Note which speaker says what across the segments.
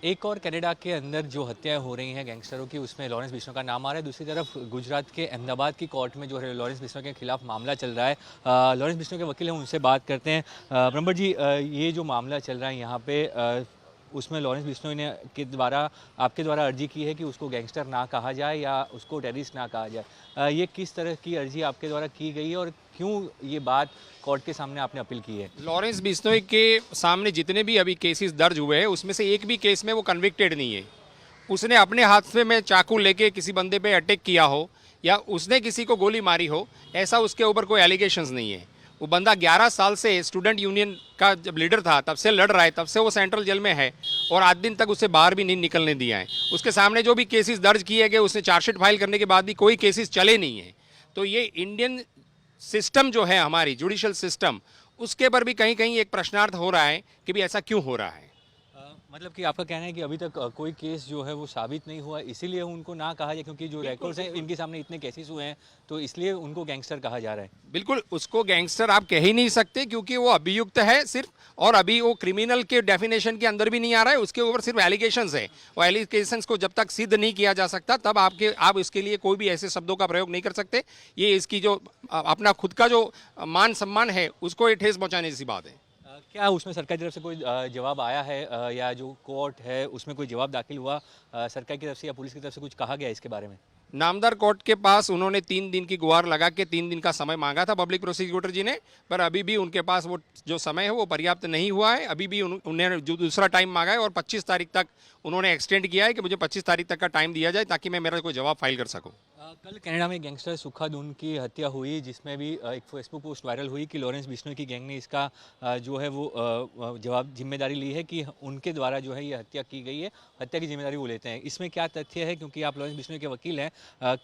Speaker 1: एक और कनाडा के अंदर जो हत्याएं हो रही हैं गैंगस्टरों की, उसमें लॉरेंस बिश्नोई का नाम आ रहा है। दूसरी तरफ गुजरात के अहमदाबाद की कोर्ट में जो है लॉरेंस बिश्नोई के खिलाफ मामला चल रहा है। लॉरेंस बिश्नोई के वकील हैं, उनसे बात करते हैं। ब्रह्मट जी, ये जो मामला चल रहा है यहाँ पे, उसमें लॉरेंस बिश्नोई ने के द्वारा आपके द्वारा अर्जी की है कि उसको गैंगस्टर ना कहा जाए या उसको टेररिस्ट ना कहा जाए। ये किस तरह की अर्जी आपके द्वारा की गई है और क्यों ये बात कोर्ट के सामने आपने अपील की है?
Speaker 2: लॉरेंस बिश्नोई के सामने जितने भी अभी केसेस दर्ज हुए हैं उसमें से एक भी केस में वो कन्विक्टेड नहीं है। उसने अपने हाथ से में चाकू लेके किसी बंदे पे अटैक किया हो या उसने किसी को गोली मारी हो, ऐसा उसके ऊपर कोई एलिगेशंस नहीं है। वो बंदा 11 साल से स्टूडेंट यूनियन का जब लीडर था तब से लड़ रहा है, तब से वो सेंट्रल जेल में है और आज दिन तक उसे बाहर भी नहीं निकलने दिया है। उसके सामने जो भी केसेस दर्ज किए गए, उसने चार्जशीट फाइल करने के बाद भी कोई केसेस चले नहीं है। तो ये इंडियन सिस्टम जो है, हमारी जुडिशियल सिस्टम, उसके पर भी कहीं कहीं एक प्रश्नार्थ हो रहा है कि भी ऐसा क्यों हो रहा है।
Speaker 1: मतलब कि आपका कहना है कि अभी तक कोई केस जो है वो साबित नहीं हुआ, इसीलिए उनको ना कहा जाए, क्योंकि जो रिकॉर्ड्स हैं इनके सामने इतने केसेस हुए हैं, तो इसलिए उनको गैंगस्टर कहा जा रहा है।
Speaker 2: बिल्कुल, उसको गैंगस्टर आप कह ही नहीं सकते क्योंकि वो अभियुक्त है सिर्फ, और अभी वो क्रिमिनल के डेफिनेशन के अंदर भी नहीं आ रहा है। उसके ऊपर सिर्फ एलिगेशंस है। वो एलिगेशंस को जब तक सिद्ध नहीं किया जा सकता तब आप इसके लिए कोई भी ऐसे शब्दों का प्रयोग नहीं कर सकते। ये इसकी जो अपना खुद का जो मान सम्मान है उसको ये ठेस पहुंचाने जैसी बात है।
Speaker 1: क्या उसमें सरकार की तरफ से कोई जवाब आया है, या जो कोर्ट है उसमें कोई जवाब दाखिल हुआ सरकार की तरफ से या पुलिस की तरफ से, कुछ कहा गया इसके बारे में?
Speaker 2: नामदार कोर्ट के पास उन्होंने 3 दिन की गुहार लगा के 3 दिन का समय मांगा था पब्लिक प्रोसिक्यूटर जी ने, पर अभी भी उनके पास वो जो समय है वो पर्याप्त नहीं हुआ है। अभी भी उन्होंने जो दूसरा टाइम मांगा है और 25 तारीख तक उन्होंने एक्सटेंड किया है कि मुझे 25 तारीख तक का टाइम दिया जाए ताकि मैं मेरा कोई जवाब फाइल कर सकूँ।
Speaker 1: कल कनाडा में गैंगस्टर सुखा दून की हत्या हुई, जिसमें भी एक फेसबुक पोस्ट वायरल हुई कि लॉरेंस बिश्नोई की गैंग ने इसका जो है वो जिम्मेदारी ली है कि उनके द्वारा जो है ये हत्या की गई है, हत्या की जिम्मेदारी वो लेते हैं। इसमें क्या तथ्य है, क्योंकि आप लॉरेंस बिश्नोई के वकील हैं,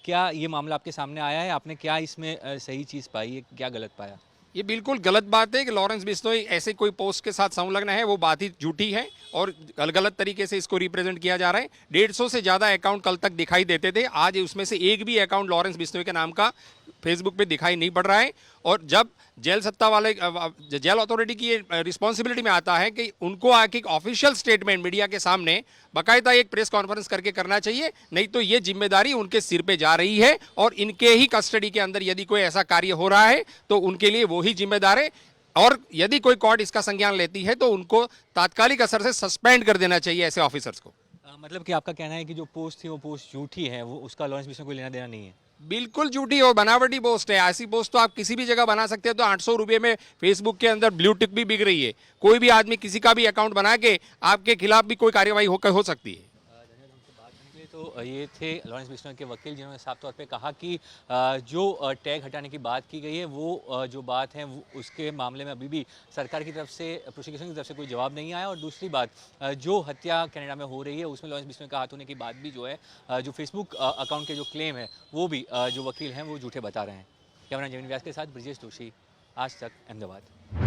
Speaker 1: क्या ये मामला आपके सामने आया है? आपने क्या इसमें सही चीज़ पाई है, क्या गलत पाया?
Speaker 2: ये बिल्कुल गलत बात है कि लॉरेंस बिश्नोई ऐसे कोई पोस्ट के साथ संलग्न है। वो बात ही झूठी है और गलत तरीके से इसको रिप्रेजेंट किया जा रहा है। 150 से ज़्यादा अकाउंट कल तक दिखाई देते थे, आज उसमें से एक भी अकाउंट लॉरेंस बिश्नोई के नाम का फेसबुक पे दिखाई नहीं पड़ रहा है। और जब जेल सत्ता वाले जेल अथॉरिटी की रिस्पॉन्सिबिलिटी में आता है कि उनको आके एक ऑफिशियल स्टेटमेंट मीडिया के सामने बाकायदा एक प्रेस कॉन्फ्रेंस करके करना चाहिए, नहीं तो ये जिम्मेदारी उनके सिर पे जा रही है और इनके ही कस्टडी के अंदर यदि कोई ऐसा कार्य हो रहा है तो उनके लिए वो ही जिम्मेदार है। और यदि कोई कोर्ट इसका संज्ञान लेती है तो उनको तात्कालिक असर से सस्पेंड कर देना चाहिए ऐसे ऑफिसर्स को।
Speaker 1: मतलब कि आपका कहना है कि जो पोस्ट थी वो पोस्ट झूठी है, वो उसका लॉरेंस बिश्नोई को लेना देना नहीं है?
Speaker 2: बिल्कुल झूठी और बनावटी पोस्ट है। ऐसी पोस्ट तो आप किसी भी जगह बना सकते हैं। तो 800 रुपये में फेसबुक के अंदर ब्लू टिक भी बिक रही है। कोई भी आदमी किसी का भी अकाउंट बना के आपके खिलाफ भी कोई कार्रवाई हो सकती है।
Speaker 1: धन्यवाद हमसे बात करने के लिए। तो ये थे लॉरेंस बिश्नोई के वकील, जिन्होंने साफ तौर पे कहा कि जो टैग हटाने की बात की गई है, वो जो बात है वो उसके मामले में अभी भी सरकार की तरफ से, प्रोसिक्यूशन की तरफ से कोई जवाब नहीं आया। और दूसरी बात, जो हत्या कनाडा में हो रही है उसमें लॉरेंस बिश्नोई का हाथ होने की बात भी जो है, जो फेसबुक अकाउंट के जो क्लेम है वो भी जो वकील हैं वो झूठे बता रहे हैं। कैमरा जमीन व्यास के साथ ब्रजेश जोशी, आज तक, अहमदाबाद।